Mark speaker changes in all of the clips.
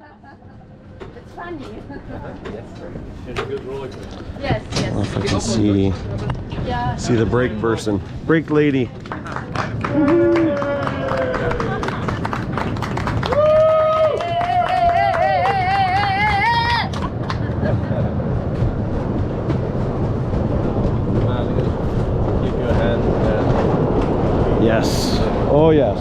Speaker 1: It's funny.
Speaker 2: It's a good roller coaster.
Speaker 1: Yes, yes.
Speaker 3: Well, if I can see,
Speaker 1: Yeah.
Speaker 3: see the brake person. Brake lady.
Speaker 2: Give you a hand.
Speaker 3: Yes. Oh, yes.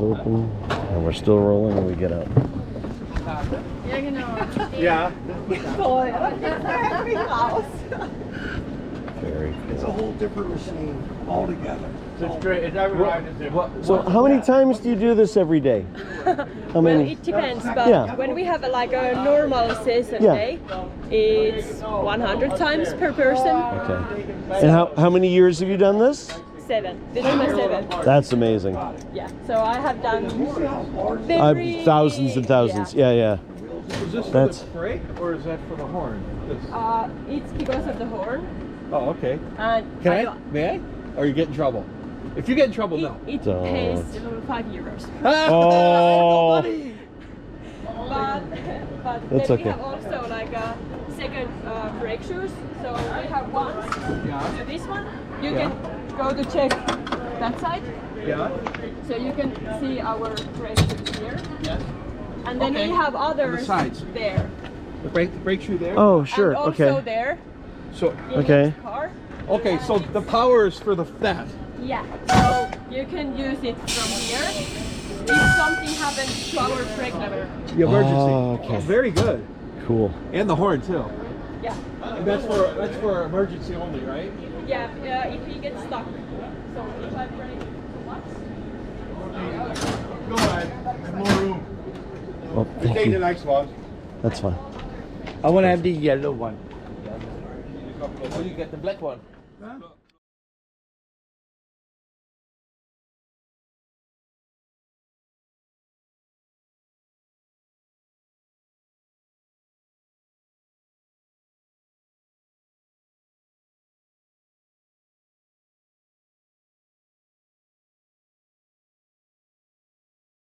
Speaker 3: Open and we're still rolling when we get out.
Speaker 2: Yeah.
Speaker 3: Very cool.
Speaker 4: It's a whole different machine altogether.
Speaker 2: So it's great. It's every ride is different.
Speaker 3: So how many times do you do this every day? How
Speaker 5: Well,
Speaker 3: many?
Speaker 5: it depends, but
Speaker 3: Yeah.
Speaker 5: when we have like a normal season
Speaker 3: Yeah.
Speaker 5: day, it's 100 times per person.
Speaker 3: Okay. And how many years have you done this?
Speaker 5: 7. This is my 7th.
Speaker 3: That's amazing.
Speaker 5: Yeah. So I have done
Speaker 3: Thousands and thousands. Yeah.
Speaker 2: Is this
Speaker 3: That's-
Speaker 2: for the brake or is that for the horn? This.
Speaker 5: It's because of the horn.
Speaker 2: Oh, okay.
Speaker 5: And
Speaker 2: Can I?
Speaker 5: don't-
Speaker 2: May I? Or you get in trouble? If you get in trouble, no.
Speaker 5: It
Speaker 3: Don't.
Speaker 5: pays 5 euros.
Speaker 3: Oh,
Speaker 5: But
Speaker 3: That's
Speaker 5: then
Speaker 3: okay.
Speaker 5: we have also like a second brake shoes. So we have one
Speaker 2: Yeah.
Speaker 5: to this one. You
Speaker 2: Yeah.
Speaker 5: can go to check that side.
Speaker 2: Yeah.
Speaker 5: So you can see our brake shoes here.
Speaker 2: Yes.
Speaker 5: And then
Speaker 2: Okay.
Speaker 5: we have others
Speaker 2: sides.
Speaker 5: there.
Speaker 2: The brake shoe there.
Speaker 3: oh, sure.
Speaker 5: And also
Speaker 3: Okay.
Speaker 5: there
Speaker 2: So
Speaker 5: in
Speaker 3: Okay.
Speaker 5: the car.
Speaker 2: okay. So the power is for that.
Speaker 5: Yeah. So you can use it from here. If something happens to our brake lever.
Speaker 2: The emergency.
Speaker 3: Oh, okay.
Speaker 2: Very good.
Speaker 3: Cool.
Speaker 2: And the horn too.
Speaker 5: Yeah.
Speaker 2: And that's for emergency only, right?
Speaker 5: Yeah. If he gets stuck. So if I brake once.
Speaker 2: Go ahead. There's more room.
Speaker 3: Well, thank
Speaker 2: Take the
Speaker 3: you.
Speaker 2: next one.
Speaker 3: That's fine.
Speaker 4: I want to have the yellow one.
Speaker 2: Oh, you get the black one.